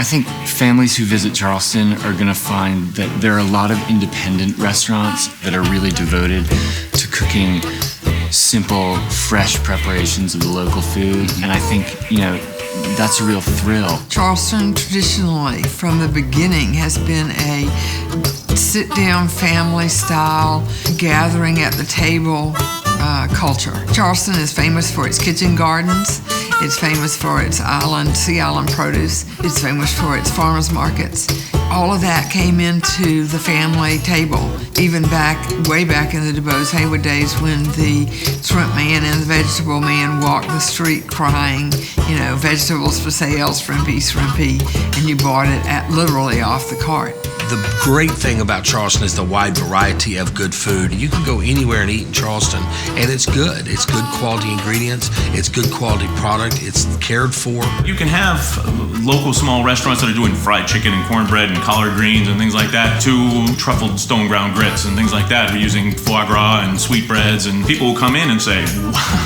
I think families who visit Charleston are going to find that there are a lot of independent restaurants that are really devoted to cooking simple, fresh preparations of the local food. And I think, that's a real thrill. Charleston traditionally, from the beginning, has been a sit-down family-style gathering at the table culture. Charleston is famous for its kitchen gardens. It's famous for its sea island produce. It's famous for its farmers markets. All of that came into the family table, even way back in the DuBose Haywood days when the shrimp man and the vegetable man walked the street crying, vegetables for sale, shrimpy, and you bought it literally off the cart. The great thing about Charleston is the wide variety of good food. You can go anywhere and eat in Charleston, and it's good. It's good quality ingredients. It's good quality product. It's cared for. You can have local small restaurants that are doing fried chicken and cornbread and collard greens and things like that, to truffled stone ground grits and things like that. We're using foie gras and sweetbreads, and people will come in and say,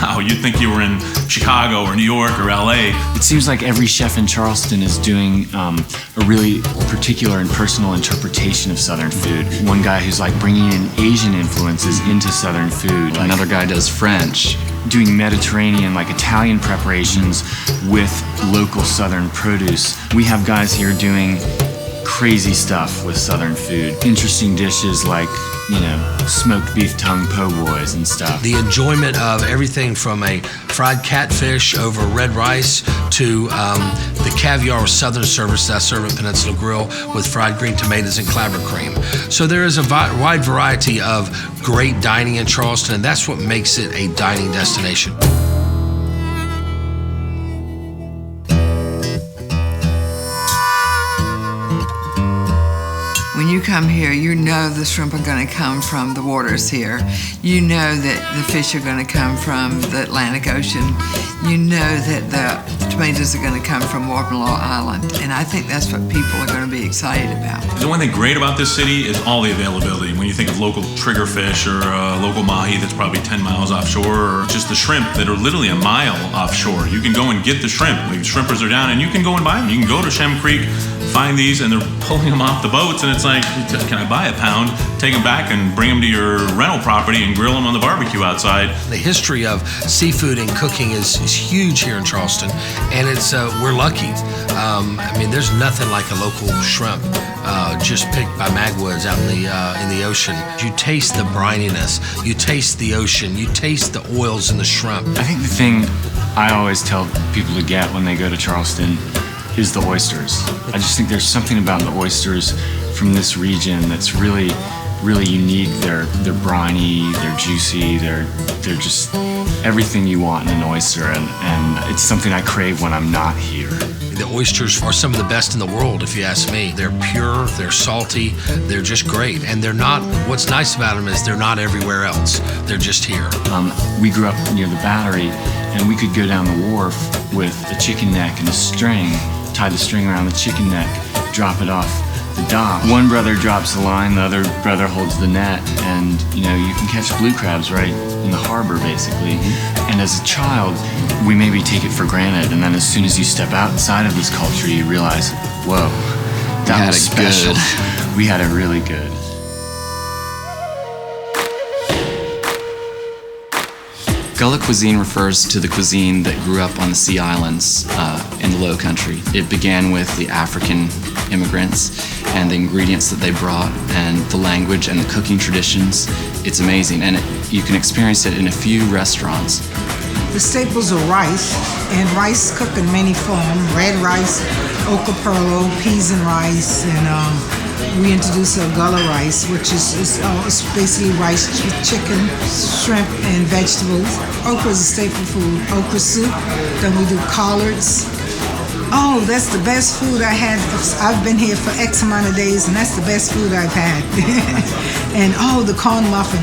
wow, you'd think you were in Chicago or New York or LA. It seems like every chef in Charleston is doing a really particular and personal interpretation of Southern food. One guy who's like bringing in Asian influences into Southern food. Another guy does French. Doing Mediterranean, like Italian preparations with local Southern produce. We have guys here doing crazy stuff with Southern food. Interesting dishes like, smoked beef tongue po' boys and stuff. The enjoyment of everything from a fried catfish over red rice to the caviar with Southern service that I serve at Peninsula Grill with fried green tomatoes and clabber cream. So there is a wide variety of great dining in Charleston, and that's what makes it a dining destination. When you come here, you know the shrimp are going to come from the waters here. You know that the fish are going to come from the Atlantic Ocean. You know that the tomatoes are going to come from Wampanoag Island. And I think that's what people are going to be excited about. The one thing great about this city is all the availability. When you think of local triggerfish or local mahi that's probably 10 miles offshore, or just the shrimp that are literally a mile offshore, you can go and get the shrimp. The shrimpers are down and you can go and buy them. You can go to Shem Creek, find these, and they're pulling them off the boats, and it's like, can I buy a pound, take them back and bring them to your rental property and grill them on the barbecue outside? The history of seafood and cooking is huge here in Charleston, and it's we're lucky. There's nothing like a local shrimp just picked by magwoods out in the ocean. You taste the brininess, you taste the ocean, you taste the oils in the shrimp. I think the thing I always tell people to get when they go to Charleston is the oysters. I just think there's something about the oysters from this region that's really, really unique. They're briny, they're juicy, they're just everything you want in an oyster, and it's something I crave when I'm not here. The oysters are some of the best in the world, if you ask me. They're pure, they're salty, they're just great. And they're not, what's nice about them is they're not everywhere else. They're just here. We grew up near the Battery, and we could go down the wharf with a chicken neck and a string, tie the string around the chicken neck, drop it off the dock. One brother drops the line, the other brother holds the net, and you can catch blue crabs right in the harbor, basically. And as a child, we maybe take it for granted, and then as soon as you step outside of this culture, you realize, whoa, that was special. We had it really good. Gullah cuisine refers to the cuisine that grew up on the Sea Islands in the Low Country. It began with the African immigrants and the ingredients that they brought and the language and the cooking traditions. It's amazing, and you can experience it in a few restaurants. The staples are rice, and rice cooked in many forms: red rice, okra perlo, peas and rice, and we introduced a gullah rice, which is basically rice with chicken, shrimp, and vegetables. Okra is a staple food. Okra soup. Then we do collards. Oh, that's the best food I had. I've been here for X amount of days, and that's the best food I've had. And the corn muffin.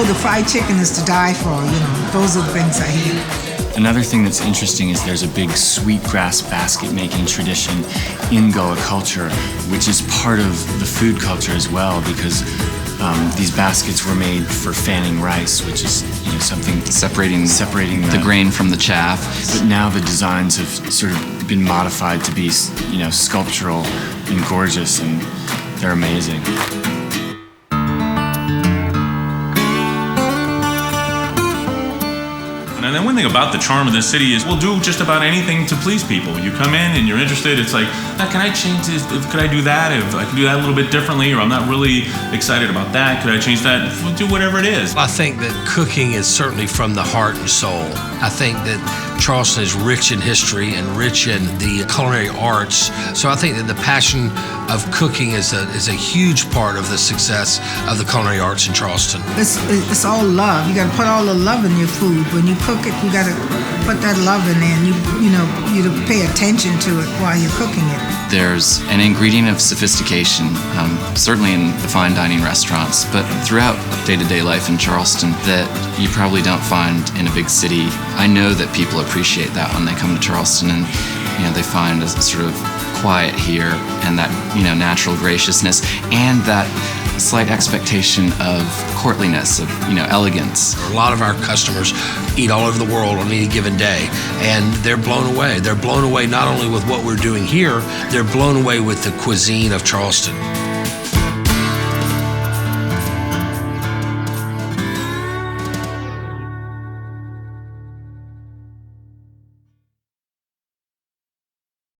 The fried chicken is to die for. Those are the things I eat. Another thing that's interesting is there's a big sweetgrass basket making tradition in Gullah culture, which is part of the food culture as well, because these baskets were made for fanning rice, which is something separating the grain from the chaff. But now the designs have sort of been modified to be, sculptural and gorgeous, and they're amazing. And then one thing about the charm of this city is we'll do just about anything to please people. You come in and you're interested, it's like, can I change this? Could I do that? If I can do that a little bit differently, or I'm not really excited about that, could I change that? We'll do whatever it is. I think that cooking is certainly from the heart and soul. I think that Charleston is rich in history and rich in the culinary arts. So I think that the passion of cooking is a huge part of the success of the culinary arts in Charleston. It's all love. You got to put all the love in your food. When you cook it, you got to put that love in there, and you to pay attention to it while you're cooking it. There's an ingredient of sophistication, certainly in the fine dining restaurants, but throughout day-to-day life in Charleston that you probably don't find in a big city. I know that people appreciate that when they come to Charleston, and they find a sort of quiet here, and that natural graciousness, and that slight expectation of courtliness, of elegance. A lot of our customers eat all over the world on any given day, and they're blown away. They're blown away not only with what we're doing here, they're blown away with the cuisine of Charleston.